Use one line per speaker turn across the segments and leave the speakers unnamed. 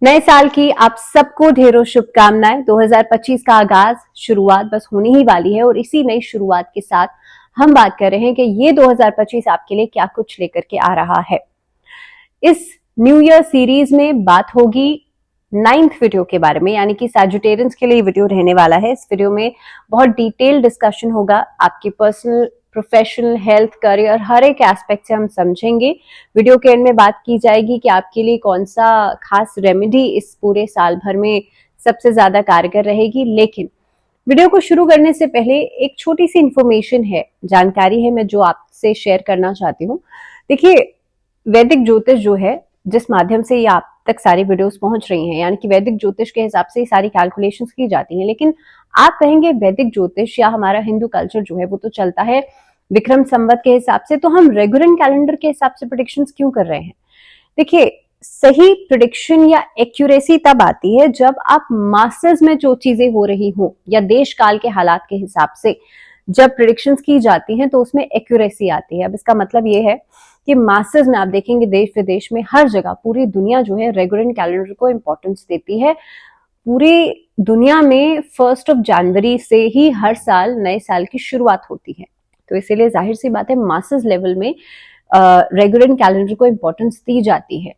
नए साल की आप सबको ढेरों शुभकामनाएं। 2025 का आगाज शुरुआत बस होने ही वाली है और इसी नई शुरुआत के साथ हम बात कर रहे हैं कि ये 2025 आपके लिए क्या कुछ लेकर के आ रहा है। इस न्यू ईयर सीरीज में बात होगी 9th वीडियो के बारे में, यानी कि सैजिटेरियंस के लिए वीडियो रहने वाला है। इस वीडियो में बहुत डिटेल डिस्कशन होगा, आपकी पर्सनल, प्रोफेशनल, हेल्थ, करियर, हर एक एस्पेक्ट से हम समझेंगे। वीडियो के एंड में बात की जाएगी कि आपके लिए कौन सा खास रेमेडी इस पूरे साल भर में सबसे ज्यादा कारगर रहेगी। लेकिन वीडियो को शुरू करने से पहले एक छोटी सी इंफॉर्मेशन है, जानकारी है, मैं जो आपसे शेयर करना चाहती हूँ। देखिए, वैदिक ज्योतिष जो है, जिस माध्यम से ये आप तक सारी वीडियोस पहुंच रही हैं, यानी कि वैदिक ज्योतिष के हिसाब से सारी कैलकुलेशंस की जाती हैं। लेकिन आप कहेंगे वैदिक ज्योतिष या हमारा हिंदू कल्चर जो है वो तो चलता है विक्रम संवत के हिसाब से, तो हम रेगुलर कैलेंडर के हिसाब से प्रेडिक्शंस क्यों कर रहे हैं? देखिए, सही प्रेडिक्शन या एक्यूरेसी तब आती है जब आप मासेस में जो चीजें हो रही हो या देश काल के हालात के हिसाब से जब प्रेडिक्शंस की जाती हैं तो उसमें एक्यूरेसी आती है। अब इसका मतलब ये है कि मासेस में आप देखेंगे देश विदेश में हर जगह पूरी दुनिया जो है रेगुलर कैलेंडर को इंपॉर्टेंस देती है। पूरी दुनिया में 1 जनवरी से ही हर साल नए साल की शुरुआत होती है, तो इसीलिए जाहिर सी बात है मासेस लेवल में रेगुलर कैलेंडर को इंपॉर्टेंस दी जाती है।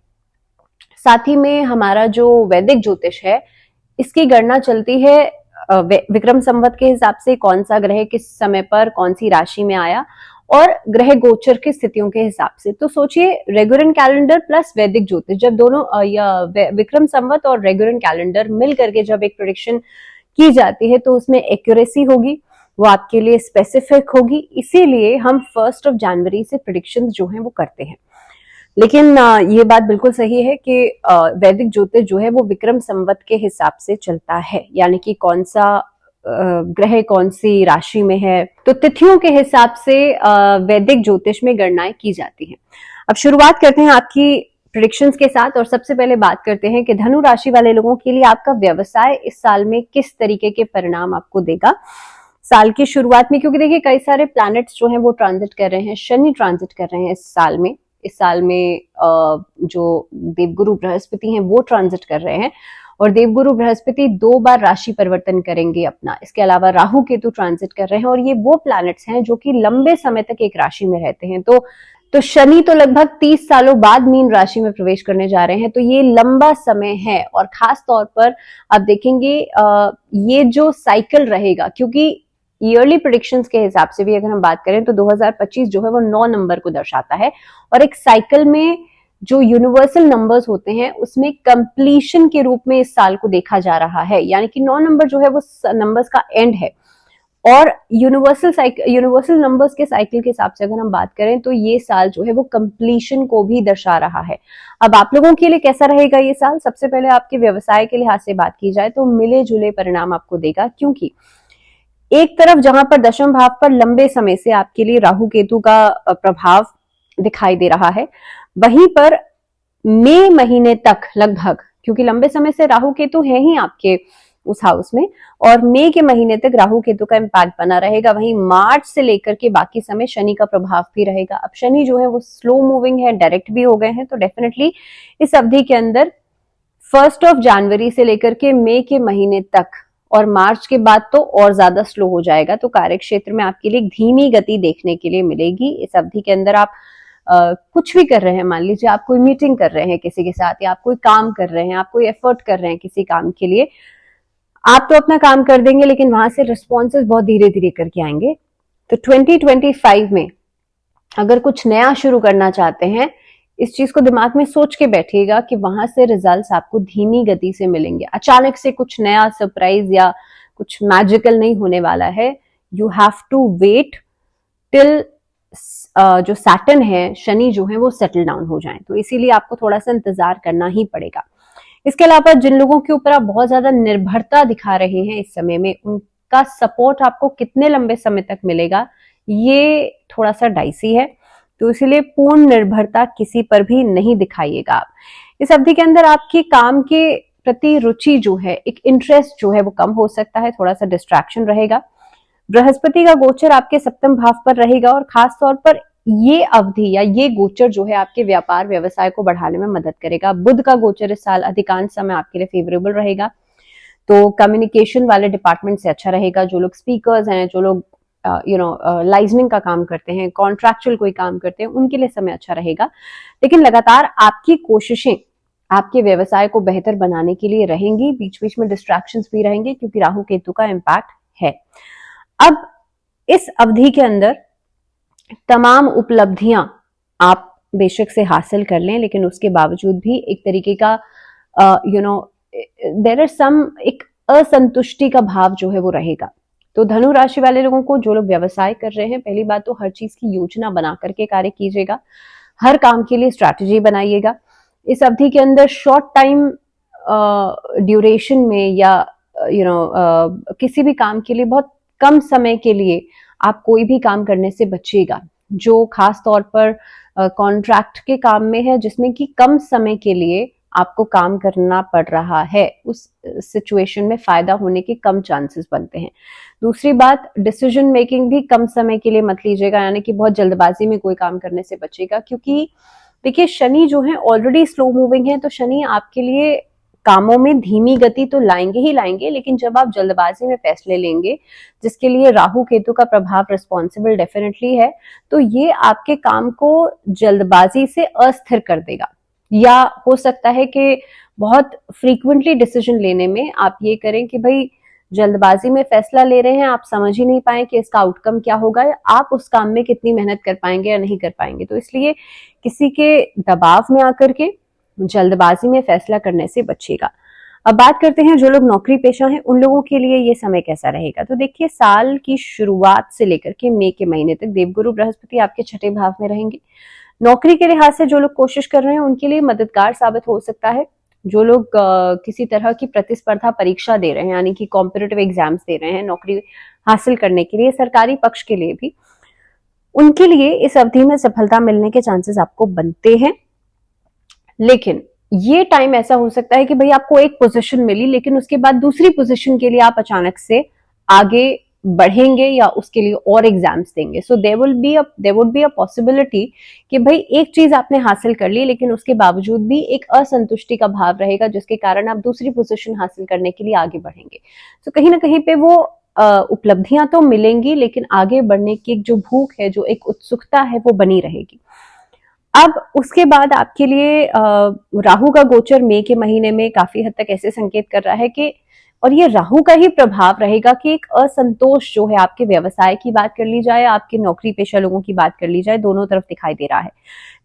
साथ ही में हमारा जो वैदिक ज्योतिष है, इसकी गणना चलती है विक्रम संवत के हिसाब से, कौन सा ग्रह किस समय पर कौन सी राशि में आया और ग्रह गोचर की स्थितियों के हिसाब से। तो सोचिए, रेगुलर कैलेंडर प्लस वैदिक ज्योतिष, जब दोनों विक्रम संवत और रेगुलर कैलेंडर मिल करके जब एक प्रेडिक्शन की जाती है तो उसमें एक्यूरेसी होगी, वो आपके लिए स्पेसिफिक होगी। इसीलिए हम 1 जनवरी से प्रेडिक्शन जो है वो करते हैं। लेकिन ये बात बिल्कुल सही है कि वैदिक ज्योतिष जो है वो विक्रम संवत के हिसाब से चलता है, यानी कि कौन सा ग्रह कौन सी राशि में है, तो तिथियों के हिसाब से वैदिक ज्योतिष में गणनाएं की जाती हैं। अब शुरुआत करते हैं आपकी प्रेडिक्शंस के साथ और सबसे पहले बात करते हैं कि धनु राशि वाले लोगों के लिए आपका व्यवसाय इस साल में किस तरीके के परिणाम आपको देगा साल की शुरुआत में। क्योंकि देखिए, कई सारे प्लैनेट्स जो हैं वो ट्रांजिट कर रहे हैं, शनि ट्रांजिट कर रहे हैं इस साल में जो देवगुरु बृहस्पति हैं वो ट्रांजिट कर रहे हैं और देवगुरु बृहस्पति 2 बार राशि परिवर्तन करेंगे अपना। इसके अलावा राहु केतु ट्रांजिट कर रहे हैं और ये वो प्लैनेट्स हैं जो कि लंबे समय तक एक राशि में रहते हैं। तो शनि तो लगभग 30 सालों बाद मीन राशि में प्रवेश करने जा रहे हैं, तो ये लंबा समय है। और खास तौर पर आप देखेंगे ये जो साइकिल रहेगा, क्योंकि ईयरली प्रेडिक्शंस के हिसाब से भी अगर हम बात करें तो 2025 जो है वो 9 नंबर को दर्शाता है और एक साइकिल में जो यूनिवर्सल नंबर्स होते हैं उसमें कंप्लीशन के रूप में इस साल को देखा जा रहा है, यानी कि 9 नंबर जो है वो नंबर्स का एंड है। और यूनिवर्सल नंबर्स के साइकिल के हिसाब से अगर हम बात करें तो ये साल जो है वो कंप्लीशन को भी दर्शा रहा है। अब आप लोगों के लिए कैसा रहेगा ये साल? सबसे पहले आपके व्यवसाय के लिहाज से बात की जाए तो मिले जुले परिणाम आपको देगा, क्योंकि एक तरफ जहां पर दशम भाव पर लंबे समय से आपके लिए राहु केतु का प्रभाव दिखाई दे रहा है, वहीं पर मई महीने तक लगभग, क्योंकि लंबे समय से राहु केतु है ही आपके उस हाउस में, और मई के महीने तक राहु केतु का इम्पैक्ट बना रहेगा। वहीं मार्च से लेकर के बाकी समय शनि का प्रभाव भी रहेगा। अब शनि जो है वो स्लो मूविंग है, डायरेक्ट भी हो गए हैं, तो डेफिनेटली इस अवधि के अंदर 1 जनवरी से लेकर के मई के महीने तक और मार्च के बाद तो और ज्यादा स्लो हो जाएगा। तो कार्य क्षेत्र में आपके लिए धीमी गति देखने के लिए मिलेगी। इस अवधि के अंदर आप कुछ भी कर रहे हैं, मान लीजिए आप कोई मीटिंग कर रहे हैं किसी के साथ, या आप कोई काम कर रहे हैं, आप कोई एफर्ट कर रहे हैं किसी काम के लिए, आप तो अपना काम कर देंगे लेकिन वहां से रिस्पॉन्सेज बहुत धीरे धीरे करके आएंगे। तो 2025 में अगर कुछ नया शुरू करना चाहते हैं, इस चीज को दिमाग में सोच के बैठिएगा कि वहां से रिजल्ट्स आपको धीमी गति से मिलेंगे। अचानक से कुछ नया सरप्राइज या कुछ मैजिकल नहीं होने वाला है। You have to wait till जो सैटर्न है, शनि जो है वो सेटल डाउन हो जाए, तो इसीलिए आपको थोड़ा सा इंतजार करना ही पड़ेगा। इसके अलावा जिन लोगों के ऊपर आप बहुत ज्यादा निर्भरता दिखा रहे हैं इस समय में, उनका सपोर्ट आपको कितने लंबे समय तक मिलेगा ये थोड़ा सा डाइसी है, तो इसीलिए पूर्ण निर्भरता किसी पर भी नहीं दिखाइएगा आप। इस अवधि के अंदर आपकी काम के प्रति रुचि जो है, एक इंटरेस्ट जो है वो कम हो सकता है, थोड़ा सा डिस्ट्रैक्शन रहेगा। बृहस्पति का गोचर आपके 7वें भाव पर रहेगा और खास तौर पर ये अवधि या ये गोचर जो है आपके व्यापार व्यवसाय को बढ़ाने में मदद करेगा। बुध का गोचर इस साल अधिकांश समय आपके लिए फेवरेबल रहेगा, तो कम्युनिकेशन वाले डिपार्टमेंट से अच्छा रहेगा। जो लोग स्पीकर्स हैं, जो लोग लाइजनिंग का काम करते हैं, कॉन्ट्रैक्चुअल कोई काम करते हैं, उनके लिए समय अच्छा रहेगा। लेकिन लगातार आपकी कोशिशें आपके व्यवसाय को बेहतर बनाने के लिए रहेंगी। बीच बीच में डिस्ट्रैक्शंस भी रहेंगे क्योंकि राहु केतु का इम्पैक्ट है। अब इस अवधि के अंदर तमाम उपलब्धियां आप बेशक से हासिल कर लें, लेकिन उसके बावजूद भी एक तरीके का देयर इज सम एक असंतुष्टि का भाव जो है वो रहेगा। तो धनु राशि वाले लोगों को, जो लोग व्यवसाय कर रहे हैं, पहली बात तो हर चीज की योजना बना करके कार्य कीजिएगा। हर काम के लिए स्ट्रैटेजी बनाइएगा। इस अवधि के अंदर शॉर्ट टाइम ड्यूरेशन में या किसी भी काम के लिए बहुत कम समय के लिए आप कोई भी काम करने से बचिएगा, जो खास तौर पर कॉन्ट्रैक्ट के काम में है, जिसमें कि कम समय के लिए आपको काम करना पड़ रहा है। उस सिचुएशन में फायदा होने के कम चांसेस बनते हैं। दूसरी बात, डिसीजन मेकिंग भी कम समय के लिए मत लीजिएगा, यानी कि बहुत जल्दबाजी में कोई काम करने से बचेगा, क्योंकि देखिए शनि जो है ऑलरेडी स्लो मूविंग है, तो शनि आपके लिए कामों में धीमी गति तो लाएंगे ही लाएंगे, लेकिन जब आप जल्दबाजी में फैसले लेंगे, जिसके लिए राहु केतु का प्रभाव रिस्पॉन्सिबल डेफिनेटली है, तो ये आपके काम को जल्दबाजी से अस्थिर कर देगा। या हो सकता है कि बहुत फ्रीक्वेंटली डिसीजन लेने में आप ये करें कि भाई जल्दबाजी में फैसला ले रहे हैं, आप समझ ही नहीं पाए कि इसका आउटकम क्या होगा, या आप उस काम में कितनी मेहनत कर पाएंगे या नहीं कर पाएंगे। तो इसलिए किसी के दबाव में आकर के जल्दबाजी में फैसला करने से बचिएगा। अब बात करते हैं जो लोग नौकरी पेशा हैं, उन लोगों के लिए ये समय कैसा रहेगा। तो देखिए, साल की शुरुआत से लेकर के मई के महीने तक देवगुरु बृहस्पति आपके छठे भाव में रहेंगे। नौकरी के लिहाज से जो लोग कोशिश कर रहे हैं उनके लिए मददगार साबित हो सकता है। जो लोग किसी तरह की प्रतिस्पर्धा परीक्षा दे रहे हैं, यानी कि कॉम्पिटिटिव एग्जाम्स दे रहे हैं नौकरी हासिल करने के लिए, सरकारी पक्ष के लिए भी, उनके लिए इस अवधि में सफलता मिलने के चांसेस आपको बनते हैं। लेकिन ये टाइम ऐसा हो सकता है कि भाई आपको एक पोजीशन मिली, लेकिन उसके बाद दूसरी पोजीशन के लिए आप अचानक से आगे बढ़ेंगे या उसके लिए और एग्जाम्स देंगे। So there would be a possibility कि भाई एक चीज आपने हासिल कर ली, लेकिन उसके बावजूद भी एक असंतुष्टि का भाव रहेगा, जिसके कारण आप दूसरी पोजीशन हासिल करने के लिए आगे बढ़ेंगे। तो कहीं ना कहीं पे वो उपलब्धियां तो मिलेंगी, लेकिन आगे बढ़ने की जो भूख है, जो एक उत्सुकता है, वो बनी रहेगी। अब उसके बाद आपके लिए राहु का गोचर मई के महीने में काफी हद तक ऐसे संकेत कर रहा है कि, और ये राहु का ही प्रभाव रहेगा कि एक असंतोष जो है, आपके व्यवसाय की बात कर ली जाए, आपके नौकरी पेशा लोगों की बात कर ली जाए, दोनों तरफ दिखाई दे रहा है।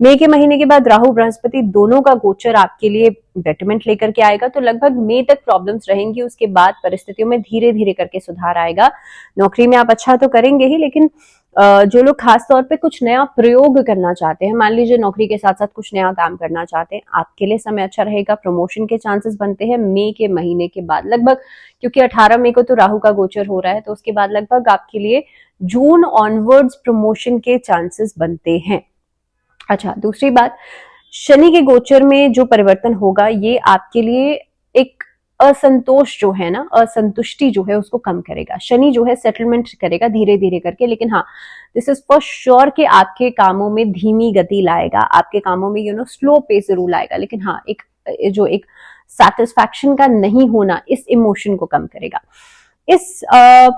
मई के महीने के बाद राहु बृहस्पति दोनों का गोचर आपके लिए बेटरमेंट लेकर के आएगा, तो लगभग मई तक प्रॉब्लम्स रहेंगी। उसके बाद परिस्थितियों में धीरे धीरे करके सुधार आएगा। नौकरी में आप अच्छा तो करेंगे ही, लेकिन जो लोग खास तौर पे कुछ नया प्रयोग करना चाहते हैं, मान लीजिए नौकरी के साथ साथ कुछ नया काम करना चाहते हैं, आपके लिए समय अच्छा रहेगा। प्रमोशन के चांसेस बनते हैं मई के महीने के बाद लगभग, क्योंकि 18 मई को तो राहु का गोचर हो रहा है, तो उसके बाद लगभग आपके लिए जून ऑनवर्ड्स प्रमोशन के चांसेस बनते हैं। अच्छा, दूसरी बात, शनि के गोचर में जो परिवर्तन होगा, ये आपके लिए एक असंतोष जो है ना, असंतुष्टि जो है, उसको कम करेगा। शनि जो है सेटलमेंट करेगा धीरे धीरे करके, लेकिन हाँ, दिस इज फॉर श्योर कि आपके कामों में धीमी गति लाएगा, आपके कामों में स्लो पेस जरूर लाएगा, लेकिन हाँ, एक सेटिस्फैक्शन का नहीं होना, इस इमोशन को कम करेगा। इस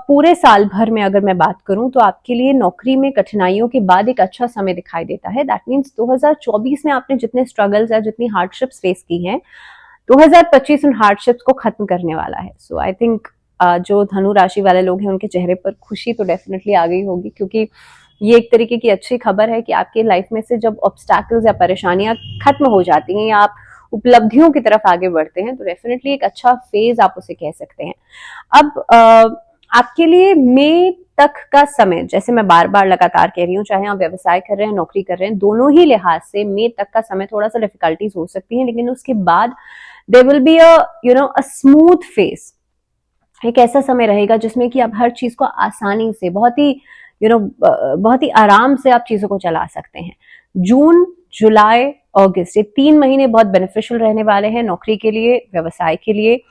पूरे साल भर में अगर मैं बात करूं, तो आपके लिए नौकरी में कठिनाइयों के बाद एक अच्छा समय दिखाई देता है। दैट मीन्स 2024 में आपने जितने स्ट्रगल्स या जितनी हार्डशिप्स फेस की हैं, 2025 उन हार्डशिप्स को खत्म करने वाला है। सो आई थिंक जो धनु राशि वाले लोग हैं, उनके चेहरे पर खुशी तो डेफिनेटली आ गई होगी, क्योंकि ये एक तरीके की अच्छी खबर है कि आपके लाइफ में से जब ऑब्स्टैकल्स या परेशानियां खत्म हो जाती हैं, या आप उपलब्धियों की तरफ आगे बढ़ते हैं, तो डेफिनेटली एक अच्छा फेज आप उसे कह सकते हैं। अब आपके लिए मई तक का समय, जैसे मैं बार बार लगातार कह रही हूँ, चाहे आप व्यवसाय कर रहे हैं, नौकरी कर रहे हैं, दोनों ही लिहाज से मई तक का समय थोड़ा सा डिफिकल्टीज हो सकती हैं, लेकिन उसके बाद there will be a smooth phase. एक ऐसा समय रहेगा जिसमें कि आप हर चीज को आसानी से, बहुत ही आराम से आप चीजों को चला सकते हैं। जून, जुलाई, अगस्त, ये 3 महीने बहुत बेनिफिशियल रहने वाले हैं नौकरी के लिए, व्यवसाय के लिए।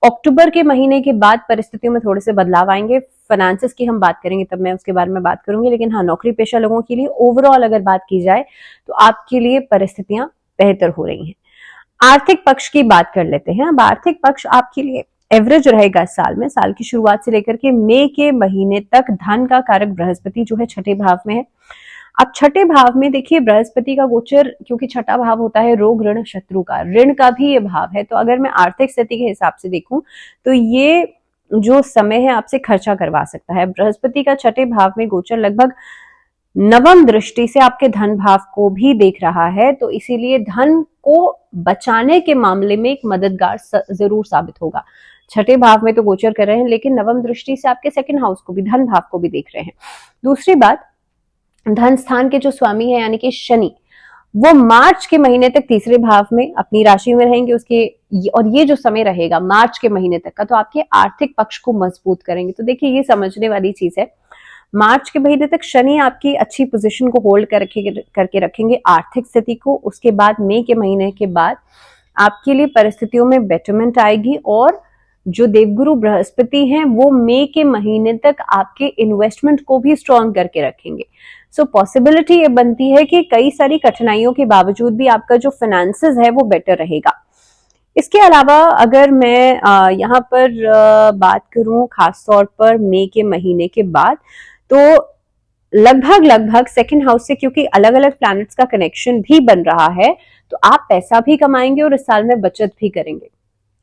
अक्टूबर के महीने के बाद परिस्थितियों में थोड़े से बदलाव आएंगे। फाइनेंसेस की हम बात करेंगे तब मैं उसके बारे में बात करूंगी, लेकिन हाँ, नौकरी पेशा लोगों के लिए ओवरऑल अगर बात की जाए तो आपके लिए परिस्थितियां बेहतर हो रही हैं। आर्थिक पक्ष की बात कर लेते हैं। अब आर्थिक पक्ष आपके लिए एवरेज रहेगा इस साल में। साल की शुरुआत से लेकर के मई के महीने तक धन का कारक बृहस्पति जो है छठे भाव में है। अब छठे भाव में देखिए बृहस्पति का गोचर, क्योंकि छठा भाव होता है रोग ऋण शत्रु का, ऋण का भी ये भाव है। तो अगर मैं आर्थिक स्थिति के हिसाब से देखूं तो ये जो समय है आपसे खर्चा करवा सकता है। बृहस्पति का छठे भाव में गोचर लगभग नवम दृष्टि से आपके धन भाव को भी देख रहा है, तो इसीलिए धन को बचाने के मामले में एक मददगार जरूर साबित होगा। छठे भाव में तो गोचर कर रहे हैं, लेकिन नवम दृष्टि से आपके सेकंड हाउस को भी, धन भाव को भी देख रहे हैं। दूसरी बात, धन स्थान के जो स्वामी है यानी कि शनि, वो मार्च के महीने तक तीसरे भाव में अपनी राशि में रहेंगे उसके, और ये जो समय रहेगा मार्च के महीने तक का, तो आपके आर्थिक पक्ष को मजबूत करेंगे। तो देखिए ये समझने वाली चीज है, मार्च के महीने तक शनि आपकी अच्छी पोजीशन को होल्ड करके रखेंगे आर्थिक स्थिति को। उसके बाद मई के महीने के बाद आपके लिए परिस्थितियों में बेटरमेंट आएगी, और जो देवगुरु बृहस्पति हैं वो मई के महीने तक आपके इन्वेस्टमेंट को भी स्ट्रॉन्ग करके रखेंगे। सो पॉसिबिलिटी ये बनती है कि कई सारी कठिनाइयों के बावजूद भी आपका जो फाइनेंसेस है वो बेटर रहेगा। इसके अलावा अगर मैं यहाँ पर बात करूं खास तौर पर मई के महीने के बाद, तो लगभग सेकंड हाउस से क्योंकि अलग अलग प्लैनेट्स का कनेक्शन भी बन रहा है, तो आप पैसा भी कमाएंगे और इस साल में बचत भी करेंगे।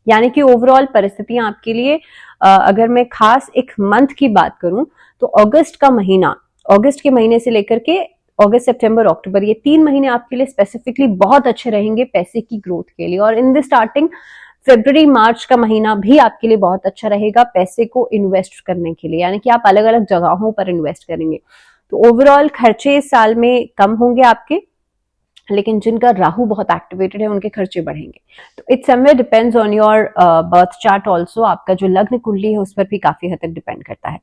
यानी कि ओवरऑल परिस्थितियां आपके लिए, अगर मैं खास एक मंथ की बात करूं तो अगस्त का महीना, अगस्त के महीने से लेकर के अगस्त सितंबर अक्टूबर, ये 3 महीने आपके लिए स्पेसिफिकली बहुत अच्छे रहेंगे पैसे की ग्रोथ के लिए। और इन द स्टार्टिंग फरवरी मार्च का महीना भी आपके लिए बहुत अच्छा रहेगा पैसे को इन्वेस्ट करने के लिए, यानी कि आप अलग अलग जगहों पर इन्वेस्ट करेंगे। तो ओवरऑल खर्चे इस साल में कम होंगे आपके, लेकिन जिनका राहु बहुत एक्टिवेटेड है उनके खर्चे बढ़ेंगे। तो it somewhere depends on your birth chart also, आपका जो लग्न कुंडली है उस पर भी काफी हद तक डिपेंड करता है।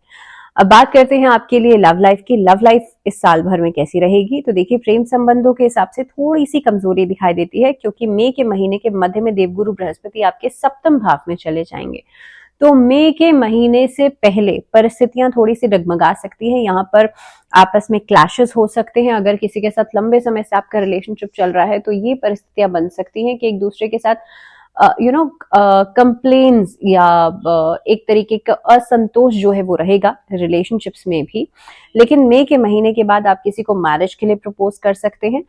अब बात करते हैं आपके लिए लव लाइफ की। लव लाइफ इस साल भर में कैसी रहेगी? तो देखिए प्रेम संबंधों के हिसाब से थोड़ी सी कमजोरी दिखाई देती है, क्योंकि मई के महीने के मध्य में देवगुरु बृहस्पति आपके सप्तम भाव में चले जाएंगे। तो मई के महीने से पहले परिस्थितियां थोड़ी सी डगमगा सकती हैं। यहाँ पर आपस में क्लैशेस हो सकते हैं। अगर किसी के साथ लंबे समय से आपका रिलेशनशिप चल रहा है तो ये परिस्थितियां बन सकती हैं कि एक दूसरे के साथ कंप्लेन्स या एक तरीके का असंतोष जो है वो रहेगा रिलेशनशिप्स में भी। लेकिन मई के महीने के बाद आप किसी को मैरिज के लिए प्रपोज कर सकते हैं।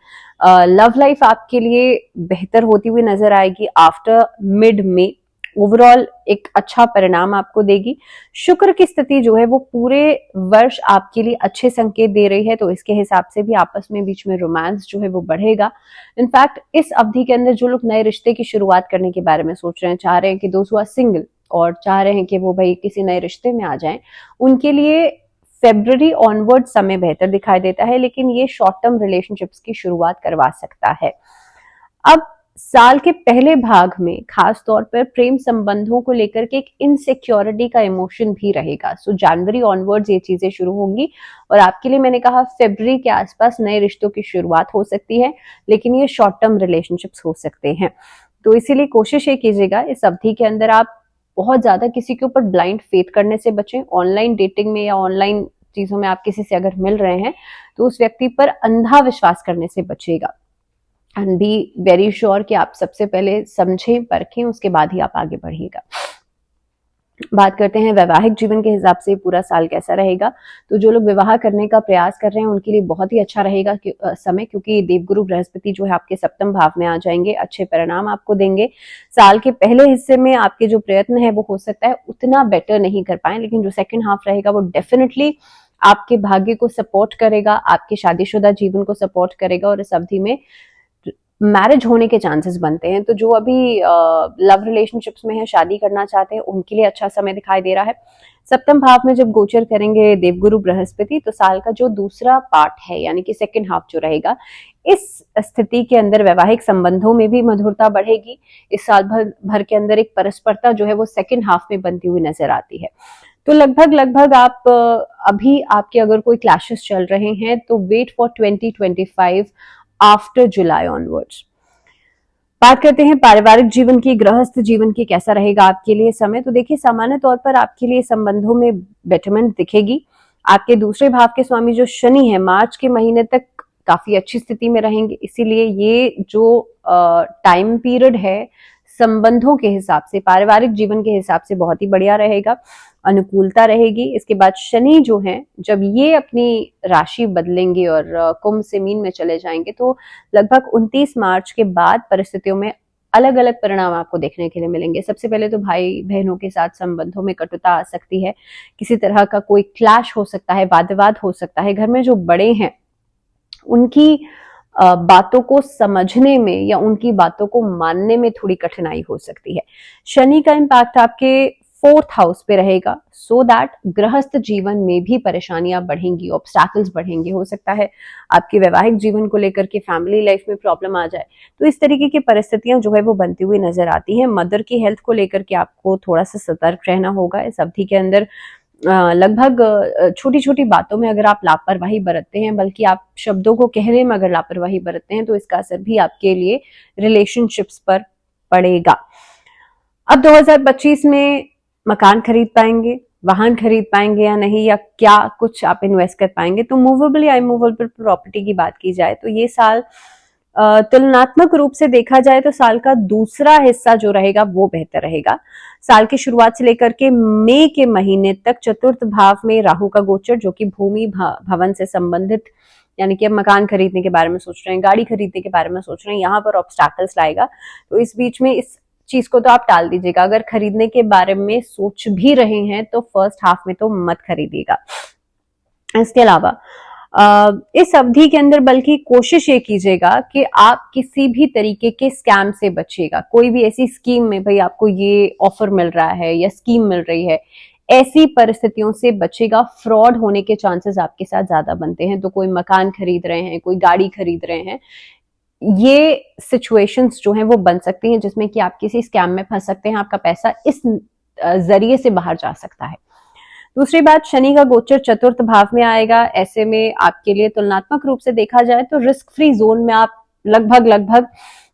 लव लाइफ आपके लिए बेहतर होती हुई नजर आएगी आफ्टर मिड में। ओवरऑल एक अच्छा परिणाम आपको देगी। शुक्र की स्थिति जो है वो पूरे वर्ष आपके लिए अच्छे संकेत दे रही है, तो इसके हिसाब से भी आपस में बीच में रोमांस जो है वो बढ़ेगा। इनफैक्ट इस अवधि के अंदर जो लोग नए रिश्ते की शुरुआत करने के बारे में सोच रहे हैं, चाह रहे हैं कि दोस्त हुआ सिंगल और चाह रहे हैं कि वो भाई किसी नए रिश्ते में आ जाएं, उनके लिए फरवरी ऑनवर्ड समय बेहतर दिखाई देता है, लेकिन ये शॉर्ट टर्म रिलेशनशिप्स की शुरुआत करवा सकता है। अब साल के पहले भाग में खास तौर पर प्रेम संबंधों को लेकर के एक इनसिक्योरिटी का इमोशन भी रहेगा। सो जनवरी ऑनवर्ड्स ये चीजें शुरू होंगी, और आपके लिए मैंने कहा फरवरी के आसपास नए रिश्तों की शुरुआत हो सकती है, लेकिन ये शॉर्ट टर्म रिलेशनशिप्स हो सकते हैं। तो इसीलिए कोशिश ये कीजिएगा इस अवधि के अंदर आप बहुत ज्यादा किसी के ऊपर ब्लाइंड फेथ करने से बचें। ऑनलाइन डेटिंग में या ऑनलाइन चीजों में आप किसी से अगर मिल रहे हैं तो उस व्यक्ति पर अंधा विश्वास करने से बचेगा। एंड बी वेरी श्योर कि आप सबसे पहले समझें परखें, उसके बाद ही आप आगे बढ़िएगा। बात करते हैं वैवाहिक जीवन के हिसाब से पूरा साल कैसा रहेगा। तो जो लोग विवाह करने का प्रयास कर रहे हैं उनके लिए बहुत ही अच्छा रहेगा समय, क्योंकि देवगुरु बृहस्पति जो है आपके सप्तम भाव में आ जाएंगे, अच्छे परिणाम आपको देंगे। साल के पहले हिस्से में आपके जो प्रयत्न है वो हो सकता है उतना बेटर नहीं कर पाए, लेकिन जो सेकंड हाफ रहेगा वो डेफिनेटली आपके भाग्य को सपोर्ट करेगा, आपके शादीशुदा जीवन को सपोर्ट करेगा, और इस अवधि में मैरिज होने के चांसेस बनते हैं। तो जो अभी लव रिलेशनशिप्स में है, शादी करना चाहते हैं, उनके लिए अच्छा समय दिखाई दे रहा है। सप्तम भाव में जब गोचर करेंगे देवगुरु बृहस्पति, तो साल का जो दूसरा पार्ट है यानी कि सेकंड हाफ जो रहेगा, इस स्थिति के अंदर वैवाहिक संबंधों में भी मधुरता बढ़ेगी। इस साल भर के अंदर एक परस्परता जो है वो सेकंड हाफ में बनती हुई नजर आती है। तो लगभग आप अभी आपके अगर कोई क्लैशेस चल रहे हैं तो wait for 2025 after July onwards. बात करते हैं पारिवारिक जीवन की, गृहस्थ जीवन की, कैसा रहेगा आपके लिए समय। तो देखिए सामान्य तौर पर आपके लिए संबंधों में बेटरमेंट दिखेगी। आपके दूसरे भाव के स्वामी जो शनि है मार्च के महीने तक काफी अच्छी स्थिति में रहेंगे, इसीलिए ये जो टाइम पीरियड है संबंधों के हिसाब से, पारिवारिक जीवन के हिसाब से बहुत ही बढ़िया रहेगा, अनुकूलता रहेगी। इसके बाद शनि जो है जब ये अपनी राशि बदलेंगे और कुंभ से मीन में चले जाएंगे तो लगभग 29 मार्च के बाद परिस्थितियों में अलग अलग परिणाम आपको देखने के लिए मिलेंगे। सबसे पहले तो भाई बहनों के साथ संबंधों में कटुता आ सकती है, किसी तरह का कोई क्लैश हो सकता है, वाद विवाद हो सकता है। घर में जो बड़े हैं उनकी बातों को समझने में या उनकी बातों को मानने में थोड़ी कठिनाई हो सकती है। शनि का इम्पैक्ट आपके 4th हाउस पे रहेगा, सो दैट गृहस्थ जीवन में भी परेशानियां बढ़ेंगी, ऑब्स्टैकल्स बढ़ेंगे। हो सकता है आपके वैवाहिक जीवन को लेकर के फैमिली लाइफ में प्रॉब्लम आ जाए, तो इस तरीके की परिस्थितियां जो है वो बनती हुई नजर आती हैं। मदर की हेल्थ को लेकर के आपको थोड़ा सा सतर्क रहना होगा इस अवधि के अंदर। लगभग छोटी छोटी बातों में अगर आप लापरवाही बरतते हैं, बल्कि आप शब्दों को कहने में अगर लापरवाही बरतते हैं, तो इसका असर भी आपके लिए रिलेशनशिप्स पर पड़ेगा। अब 2025 में मकान खरीद पाएंगे, वाहन खरीद पाएंगे या नहीं, या क्या कुछ आप इन्वेस्ट कर पाएंगे। तो मूवेबल या इमूवेबल प्रॉपर्टी की बात की जाए तो ये साल तुलनात्मक रूप से देखा जाए तो साल का दूसरा हिस्सा जो रहेगा वो बेहतर रहेगा। साल की शुरुआत से लेकर के मई के महीने तक चतुर्थ भाव में राहु का गोचर, जो कि भूमि भवन से संबंधित, यानी कि अब मकान खरीदने के बारे में सोच रहे हैं, गाड़ी खरीदने के बारे में सोच रहे हैं, यहाँ पर ऑब्स्टैकल्स लाएगा। तो इस बीच में इस चीज को तो आप टाल दीजिएगा। अगर खरीदने के बारे में सोच भी रहे हैं तो फर्स्ट हाफ में तो मत खरीदिएगा। इसके अलावा इस अवधि के अंदर बल्कि कोशिश ये कीजिएगा कि आप किसी भी तरीके के स्कैम से बचिएगा। कोई भी ऐसी स्कीम में भाई आपको ये ऑफर मिल रहा है या स्कीम मिल रही है, ऐसी परिस्थितियों से बचेगा। फ्रॉड होने के चांसेस आपके साथ ज्यादा बनते हैं। तो कोई मकान खरीद रहे हैं, कोई गाड़ी खरीद रहे हैं, ये सिचुएशंस जो हैं वो बन सकती हैं जिसमें कि आप किसी स्कैम में फंस सकते हैं, आपका पैसा इस जरिए से बाहर जा सकता है। दूसरी बात, शनि का गोचर चतुर्थ भाव में आएगा। ऐसे में आपके लिए तुलनात्मक रूप से देखा जाए तो रिस्क फ्री जोन में आप लगभग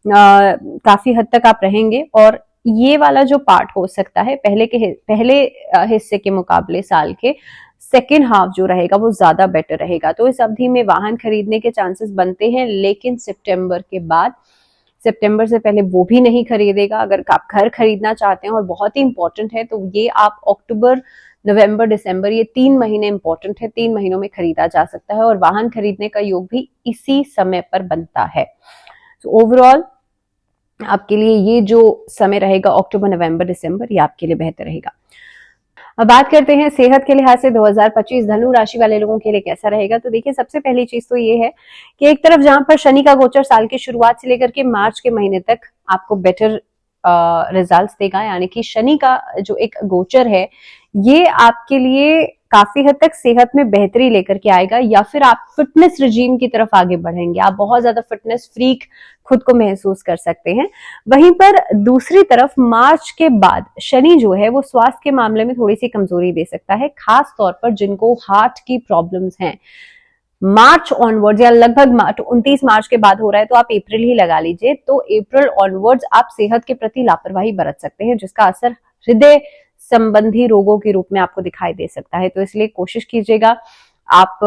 काफी हद तक आप रहेंगे। और ये वाला जो पार्ट हो सकता है पहले हिस्से के मुकाबले साल के सेकेंड हाफ जो रहेगा वो ज्यादा बेटर रहेगा। तो इस अवधि में वाहन खरीदने के चांसेस बनते हैं, लेकिन सितंबर के बाद, सितंबर से पहले वो भी नहीं खरीदेगा। अगर आप घर खरीदना चाहते हैं, और बहुत ही इंपॉर्टेंट है, तो ये आप अक्टूबर, नवंबर, दिसंबर, ये 3 महीने इंपॉर्टेंट है। 3 महीनों में खरीदा जा सकता है और वाहन खरीदने का योग भी इसी समय पर बनता है। तो ओवरऑल आपके लिए ये जो समय रहेगा अक्टूबर, नवंबर, दिसंबर, ये आपके लिए बेहतर रहेगा। अब बात करते हैं सेहत के लिहाज से 2025 धनु राशि वाले लोगों के लिए कैसा रहेगा। तो देखिए सबसे पहली चीज तो ये है कि एक तरफ जहां पर शनि का गोचर साल की शुरुआत से लेकर के मार्च के महीने तक आपको बेटर रिजल्ट्स देगा, यानी कि शनि का जो एक गोचर है ये आपके लिए काफी हद तक सेहत में बेहतरी लेकर के आएगा, या फिर आप फिटनेस रिजीम की तरफ आगे बढ़ेंगे। आप बहुत ज्यादा फिटनेस फ्रीक खुद को महसूस कर सकते हैं। वहीं पर दूसरी तरफ मार्च के बाद शनि जो है वो स्वास्थ्य के मामले में थोड़ी सी कमजोरी दे सकता है, खास तौर पर जिनको हार्ट की प्रॉब्लम्स हैं। मार्च ऑनवर्ड्स या लगभग 29 मार्च के बाद हो रहा है, तो आप अप्रैल ही लगा लीजिए, तो अप्रैल ऑनवर्ड्स आप सेहत के प्रति लापरवाही बरत सकते हैं, जिसका असर हृदय संबंधी रोगों के रूप में आपको दिखाई दे सकता है। तो इसलिए कोशिश कीजिएगा, आप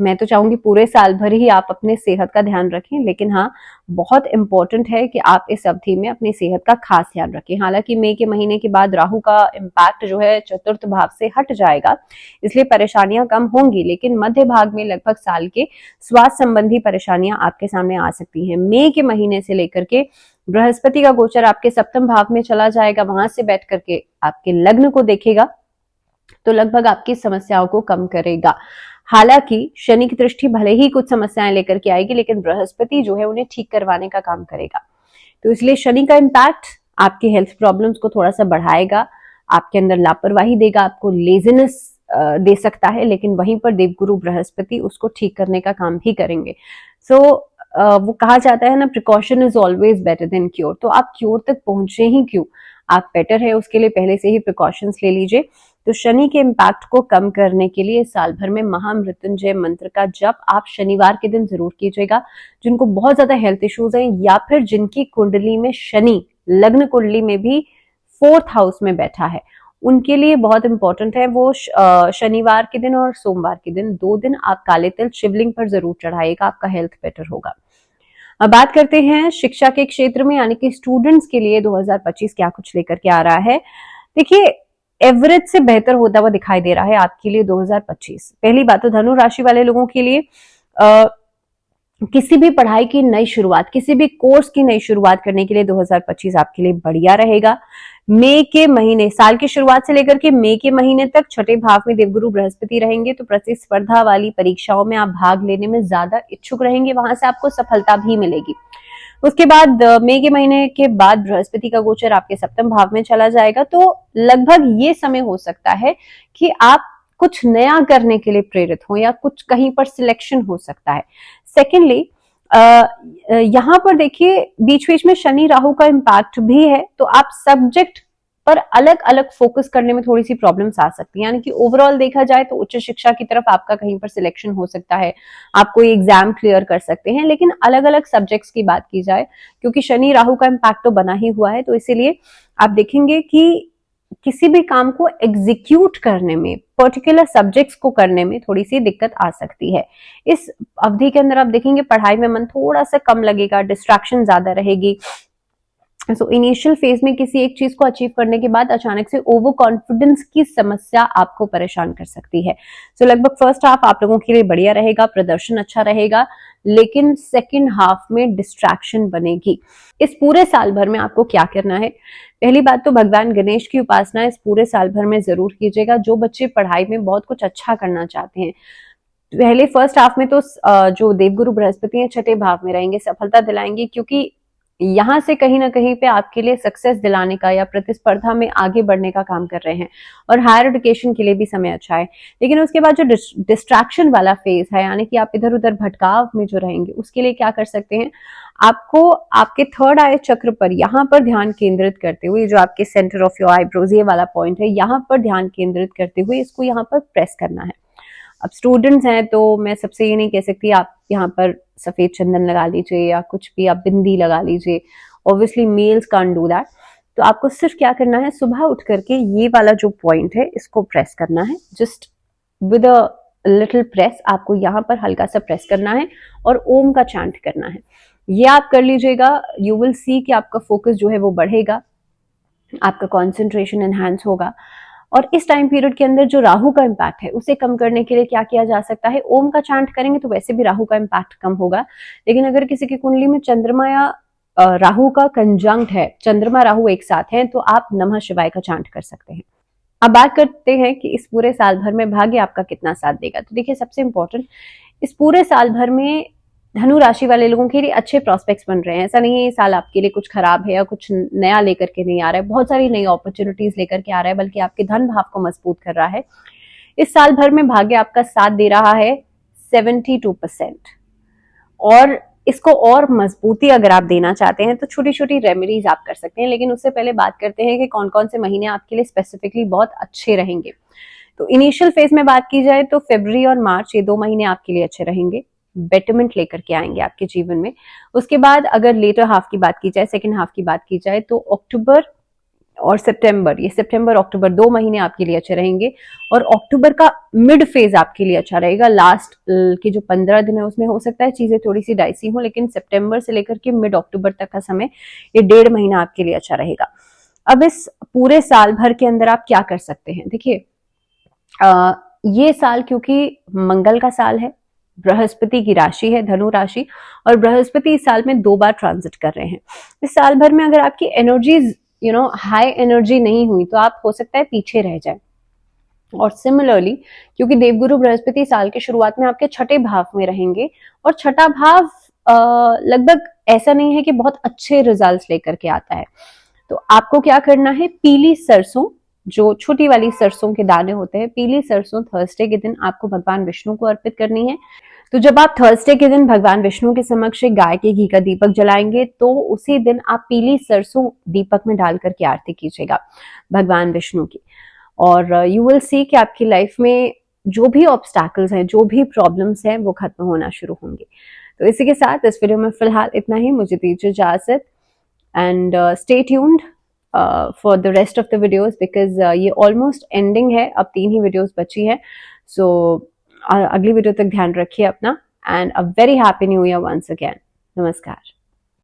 मैं तो चाहूंगी पूरे साल भर ही आप अपने सेहत का ध्यान रखें, लेकिन हाँ बहुत इंपॉर्टेंट है कि आप इस अवधि में अपनी सेहत का खास ध्यान रखें। हालांकि मई के महीने के बाद राहु का इम्पैक्ट जो है चतुर्थ भाव से हट जाएगा, इसलिए परेशानियां कम होंगी, लेकिन मध्य भाग में लगभग साल के स्वास्थ्य संबंधी परेशानियां आपके सामने आ सकती हैं। मई के महीने से लेकर के बृहस्पति का गोचर आपके सप्तम भाव में चला जाएगा, वहां से बैठ करके आपके लग्न को देखेगा, तो लगभग आपकी समस्याओं को कम करेगा। हालांकि शनि की दृष्टि भले ही कुछ समस्याएं लेकर के आएगी, लेकिन बृहस्पति जो है उन्हें ठीक करवाने का काम करेगा। तो इसलिए शनि का इम्पैक्ट आपके हेल्थ प्रॉब्लम्स को थोड़ा सा बढ़ाएगा, आपके अंदर लापरवाही देगा, आपको लेजीनेस दे सकता है, लेकिन वहीं पर देवगुरु बृहस्पति उसको ठीक करने का काम भी करेंगे। सो वो कहा जाता है ना, precaution is always better than cure. तो आप क्योर तक पहुंचे ही क्यों, आप बेटर है उसके लिए पहले से ही प्रिकॉशंस ले लीजिए। तो शनि के इम्पैक्ट को कम करने के लिए साल भर में महामृत्युंजय मंत्र का जप आप शनिवार के दिन जरूर कीजिएगा। जिनको बहुत ज्यादा हेल्थ इश्यूज हैं या फिर जिनकी कुंडली में शनि लग्न कुंडली में भी 4th हाउस में बैठा है, उनके लिए बहुत इंपॉर्टेंट है वो शनिवार के दिन और सोमवार के दिन 2 दिन आप काले तिल शिवलिंग पर जरूर चढ़ाइएगा, आपका हेल्थ बेटर होगा। अब बात करते हैं शिक्षा के क्षेत्र में, यानी कि स्टूडेंट्स के लिए 2025 क्या कुछ लेकर के आ रहा है। देखिए, एवरेज से बेहतर होता हुआ दिखाई दे रहा है आपके लिए 2025। पहली बात तो धनु राशि वाले लोगों के लिए किसी भी पढ़ाई की नई शुरुआत, किसी भी कोर्स की नई शुरुआत करने के लिए 2025 आपके लिए बढ़िया रहेगा। मई के महीने, साल की शुरुआत से लेकर के मई के महीने तक 6ठे भाव में देवगुरु बृहस्पति रहेंगे, तो प्रतिस्पर्धा वाली परीक्षाओं में आप भाग लेने में ज्यादा इच्छुक रहेंगे, वहां से आपको सफलता भी मिलेगी। उसके बाद मई के महीने के बाद बृहस्पति का गोचर आपके 7वें भाव में चला जाएगा, तो लगभग ये समय हो सकता है कि आप कुछ नया करने के लिए प्रेरित हो या कुछ कहीं पर सिलेक्शन हो सकता है। सेकेंडली, यहां पर देखिए बीच बीच में शनि राहु का इम्पैक्ट भी है, तो आप सब्जेक्ट पर अलग अलग फोकस करने में थोड़ी सी प्रॉब्लम्स आ सकती है। यानी कि ओवरऑल देखा जाए तो उच्च शिक्षा की तरफ आपका कहीं पर सिलेक्शन हो सकता है, आप कोई एग्जाम क्लियर कर सकते हैं, लेकिन अलग अलग सब्जेक्ट्स की बात की जाए, क्योंकि शनि राहु का इम्पैक्ट तो बना ही हुआ है, तो इसीलिए आप देखेंगे कि किसी भी काम को एग्जीक्यूट करने में, पर्टिकुलर सब्जेक्ट्स को करने में थोड़ी सी दिक्कत आ सकती है। इस अवधि के अंदर आप देखेंगे पढ़ाई में मन थोड़ा सा कम लगेगा, डिस्ट्रैक्शन ज्यादा रहेगी। सो इनिशियल फेज में किसी एक चीज को अचीव करने के बाद अचानक से ओवर कॉन्फिडेंस की समस्या आपको परेशान कर सकती है। सो लगभग फर्स्ट हाफ आप लोगों के लिए बढ़िया रहेगा, प्रदर्शन अच्छा रहेगा, लेकिन सेकेंड हाफ में डिस्ट्रैक्शन बनेगी। इस पूरे साल भर में आपको क्या करना है? पहली बात तो भगवान गणेश की उपासना इस पूरे साल भर में जरूर कीजिएगा। जो बच्चे पढ़ाई में बहुत कुछ अच्छा करना चाहते हैं, पहले फर्स्ट हाफ में तो जो देवगुरु बृहस्पति हैं 6ठे भाव में रहेंगे, सफलता दिलाएंगे, क्योंकि यहां से कहीं ना कहीं पे आपके लिए सक्सेस दिलाने का या प्रतिस्पर्धा में आगे बढ़ने का काम कर रहे हैं, और हायर एजुकेशन के लिए भी समय अच्छा है। लेकिन उसके बाद जो डिस्ट्रैक्शन वाला फेज है, यानी कि आप इधर उधर भटकाव में जो रहेंगे, उसके लिए क्या कर सकते हैं? आपको आपके थर्ड आई चक्र पर, यहाँ पर ध्यान केंद्रित करते हुए, जो आपके सेंटर ऑफ योर आईब्रोज ये वाला पॉइंट है, यहाँ पर ध्यान केंद्रित करते हुए इसको यहाँ पर प्रेस करना है। अब स्टूडेंट्स हैं तो मैं सबसे ये नहीं कह सकती आप यहाँ पर सफेद चंदन लगा लीजिए या कुछ भी, आप बिंदी लगा लीजिए, obviously males can't do that. तो आपको सिर्फ क्या करना है, सुबह उठ करके ये वाला जो पॉइंट है इसको प्रेस करना है, just with a little press, आपको यहाँ पर हल्का सा प्रेस करना है और ओम का चांट करना है। ये आप कर लीजिएगा, यू विल सी कि आपका फोकस जो है वो बढ़ेगा, आपका कॉन्सेंट्रेशन एनहांस होगा। और इस टाइम पीरियड के अंदर जो राहु का इम्पैक्ट है उसे कम करने के लिए क्या किया जा सकता है? ओम का चांट करेंगे तो वैसे भी राहु का इम्पैक्ट कम होगा, लेकिन अगर किसी की कुंडली में चंद्रमा या राहु का कंजंक्ट है, चंद्रमा राहु एक साथ हैं, तो आप नमः शिवाय का चांट कर सकते हैं। अब बात करते हैं कि इस पूरे साल भर में भाग्य आपका कितना साथ देगा। तो देखिए, सबसे इंपॉर्टेंट, इस पूरे साल भर में धनु राशि वाले लोगों के लिए अच्छे प्रोस्पेक्ट्स बन रहे हैं। ऐसा नहीं है ये साल आपके लिए कुछ खराब है या कुछ नया लेकर के नहीं आ रहा है, बहुत सारी नई अपॉर्चुनिटीज लेकर के आ रहा है, बल्कि आपके धन भाव को मजबूत कर रहा है। इस साल भर में भाग्य आपका साथ दे रहा है 72%, और इसको और मजबूती अगर आप देना चाहते हैं तो छोटी छोटी रेमेडीज आप कर सकते हैं। लेकिन उससे पहले बात करते हैं कि कौन कौन से महीने आपके लिए स्पेसिफिकली बहुत अच्छे रहेंगे। तो इनिशियल फेज में बात की जाए तो फरवरी और मार्च, ये 2 महीने आपके लिए अच्छे रहेंगे, बेटरमेंट लेकर के आएंगे आपके जीवन में। उसके बाद अगर लेटर हाफ की बात की जाए, सेकेंड हाफ की बात की जाए, तो अक्टूबर और सितंबर, ये सितंबर अक्टूबर 2 महीने आपके लिए अच्छे रहेंगे, और अक्टूबर का मिड फेज आपके लिए अच्छा रहेगा। लास्ट के जो 15 दिन है उसमें हो सकता है चीजें थोड़ी सी डाइसी हो, लेकिन सितंबर से लेकर के मिड अक्टूबर तक का समय, ये 1.5 महीना आपके लिए अच्छा रहेगा। अब इस पूरे साल भर के अंदर आप क्या कर सकते हैं? देखिए, ये साल क्योंकि मंगल का साल है, बृहस्पति की राशि है धनु राशि, और बृहस्पति इस साल में 2 बार ट्रांजिट कर रहे हैं। इस साल भर में अगर आपकी एनर्जीज हाई एनर्जी नहीं हुई तो आप हो सकता है पीछे रह जाए। और सिमिलरली, क्योंकि देवगुरु बृहस्पति साल के शुरुआत में आपके 6ठे भाव में रहेंगे, और 6ठा भाव लगभग ऐसा नहीं है कि बहुत अच्छे रिजल्ट्स लेकर के आता है। तो आपको क्या करना है, पीली सरसों, जो छोटी वाली सरसों के दाने होते हैं, पीली सरसों थर्सडे के दिन आपको भगवान विष्णु को अर्पित करनी है। तो जब आप थर्सडे के दिन भगवान विष्णु के समक्ष गाय के घी का दीपक जलाएंगे, तो उसी दिन आप पीली सरसों दीपक में डाल करके आरती कीजिएगा भगवान विष्णु की। और यू विल सी कि आपकी लाइफ में जो भी ऑब्स्टैकल्स हैं, जो भी प्रॉब्लम्स हैं, वो खत्म होना शुरू होंगे। तो इसी के साथ इस वीडियो में फिलहाल इतना ही, मुझे दीजिए इजाजत and stay tuned for the rest of the videos because ये ऑलमोस्ट एंडिंग है, अब 3 ही वीडियोस बची है। सो अगली वीडियो तक ध्यान रखिए अपना and a very happy new year once again. नमस्कार।